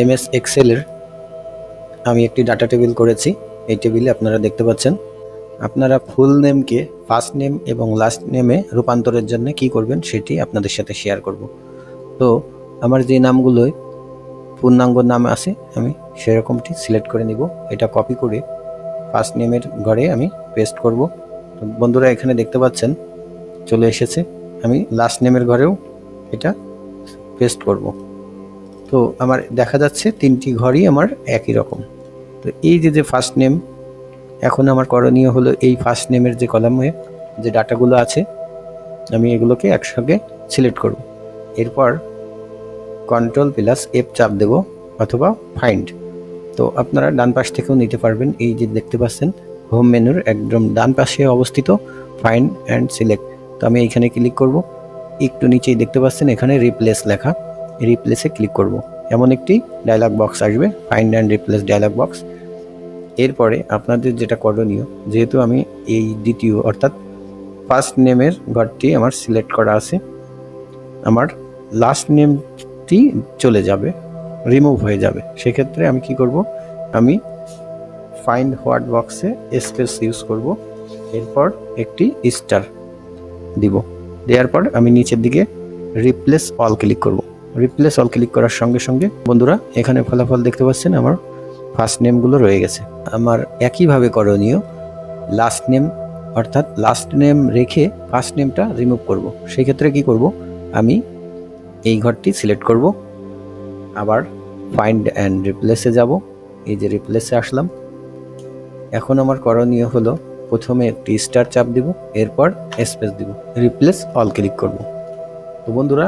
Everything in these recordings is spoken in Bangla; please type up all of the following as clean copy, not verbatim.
MS এক্সেলের আমি একটি ডাটা টেবিল করেছি। এই টেবিলে আপনারা দেখতে পাচ্ছেন আপনারা ফুল নেমকে ফার্স্ট নেম এবং লাস্ট নেমে রূপান্তরের জন্য কি করবেন সেটি আপনাদের সাথে শেয়ার করব। তো আমার যে নামগুলোই পূর্ণাঙ্গ নাম আছে আমি সেরকমটি সিলেক্ট করে নিব। এটা কপি করে ফার্স্ট নেমের ঘরে আমি পেস্ট করব। তো বন্ধুরা এখানে দেখতে পাচ্ছেন চলে এসেছে। আমি লাস্ট নেমের ঘরেও এটা পেস্ট করব। তো আমার দেখা যাচ্ছে তিনটি ঘরই আমার একই রকম। তো এই যে ফার্স্ট নেম, এখন আমার করণীয় হলো এই ফার্স্ট নেমের যে কলামে যে ডাটাগুলো আছে আমি এগুলোকে একসঙ্গে সিলেক্ট করব। এরপর Ctrl+F চাপ দেব অথবা ফাইন্ড। তো আপনারা ডান পাশ থেকেও নিতে পারবেন। এই যে দেখতে পাচ্ছেন হোম মেনুর একদম ডান পাশে অবস্থিত ফাইন্ড অ্যান্ড সিলেক্ট। তো আমি এইখানে ক্লিক করব। একটু নিচেই দেখতে পাচ্ছেন এখানে রিপ্লেস লেখা, রিপ্লেসে ক্লিক করব। এমন একটি ডায়লগ বক্স আসবে, find and replace dialogue box. এরপরে আপনাদের যেটা করণীয়, যেহেতু আমি এই দ্বিতীয় অর্থাৎ ফার্স্ট নেমের ঘরটি আমার সিলেক্ট করা আছে, আমার লাস্ট নেমটি চলে যাবে, রিমুভ হয়ে যাবে। সেক্ষেত্রে আমি কি করব, আমি ফাইন্ড হোয়াট বক্সে স্পেস ইউজ করব। এরপর একটি স্টার দিব। দেওয়ার পর আমি নিচের দিকে রিপ্লেস অল ক্লিক করব। রিপ্লেস অল ক্লিক করার সঙ্গে সঙ্গে বন্ধুরা এখানে ফলাফল দেখতে পাচ্ছেন আমার ফার্স্ট নেমগুলো রয়ে গেছে। আমার একইভাবে করণীয় লাস্ট নেম, অর্থাৎ লাস্ট নেম রেখে ফার্স্ট নেমটা রিমুভ করব। সেই ক্ষেত্রে কি করব, আমি এই ঘরটি সিলেক্ট করব, আবার ফাইন্ড অ্যান্ড রিপ্লেসে যাব। এই যে রিপ্লেসে আসলাম। এখন আমার করণীয় হলো প্রথমে একটি স্টার চাপ দিব, এরপর স্পেস দিব, রিপ্লেস অল ক্লিক করব। তো বন্ধুরা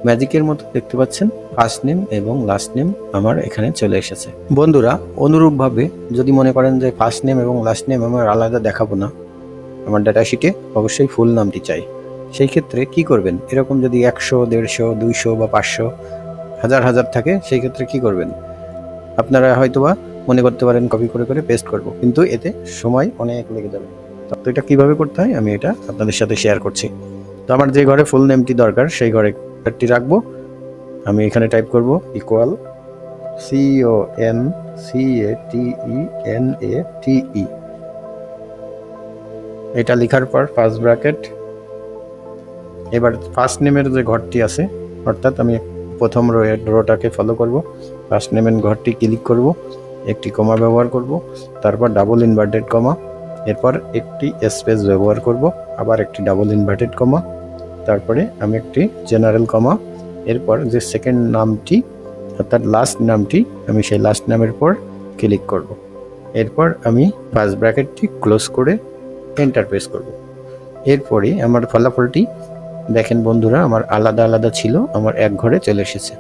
ম্যাজিকের মতো দেখতে পাচ্ছেন ফার্স্ট নেম এবং লাস্ট নেম আমার এখানে চলে এসেছে। বন্ধুরা অনুরূপভাবে যদি মনে করেন যে ফার্স্ট নেম এবং লাস্ট নেম আমার আলাদা দেখাবো না, আমার ডাটা শিটে অবশ্যই ফুল নামটি চাই, সেই ক্ষেত্রে কি করবেন, এরকম যদি 100, 150, 200 বা 500, হাজার থাকে, সেই ক্ষেত্রে কি করবেন, আপনারা হয়তোবা মনে করতে পারেন কপি করে করে পেস্ট করব, কিন্তু এতে সময় অনেক লেগে যাবে। তো এটা কিভাবে করতে হয় আমি এটা আপনাদের সাথে শেয়ার করছি। তো আমার যে ঘরে ফুল নেমটি দরকার সেই ঘরে টি রাখবো। আমি এখানে টাইপ করব ইকুয়াল CONCATENATE। এটা লেখার পর ফার্স্ট ব্র্যাকেট। এবার ফার্স্ট নেমের যে ঘরটি আছে, অর্থাৎ আমি প্রথম রোটাকে ফলো করব, ফার্স্ট নেমের ঘরটি ক্লিক করব, একটি কমা ব্যবহার করব, তারপর ডাবল ইনভার্টেড কমা, এরপর একটি স্পেস ব্যবহার করব, আবার একটি ডাবল ইনভার্টেড কমা, তারপরে আমি একটি জেনারেল কমা, এরপর যে সেকেন্ড নামটি অর্থাৎ লাস্ট নামটি আমি সেই লাস্ট নামের পর ক্লিক করব। এরপর আমি ফার্স্ট ব্র্যাকেটটি ক্লোজ করে এন্টার প্রেস করব। এরপরে আমার ফলাফলটি দেখেন বন্ধুরা, আমার আলাদা আলাদা ছিল, আমার এক ঘরে চলে এসেছে।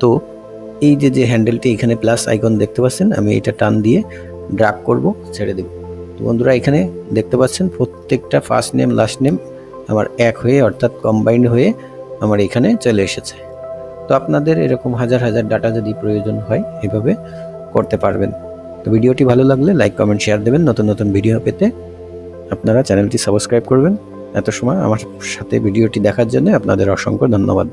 তো এই যে হ্যান্ডেলটি এখানে প্লাস আইকন দেখতে পাচ্ছেন, আমি এটা টান দিয়ে ড্র্যাগ করব, ছেড়ে দেব। তো বন্ধুরা এখানে দেখতে পাচ্ছেন প্রত্যেকটা ফার্স্ট নেম লাস্ট নেম আমার এক হয়ে অর্থাৎ কম্বাইন্ড হয়ে আমার এখানে চলে এসেছে। তো আপনাদের এরকম হাজার ডাটা যদি প্রয়োজন হয় এভাবে করতে পারবেন। তো ভিডিওটি ভালো লাগলে লাইক কমেন্ট শেয়ার দেবেন। নতুন ভিডিও পেতে আপনারা চ্যানেলটি সাবস্ক্রাইব করবেন। এত সময় আমার সাথে ভিডিওটি দেখার জন্য আপনাদের অসংখ্য ধন্যবাদ।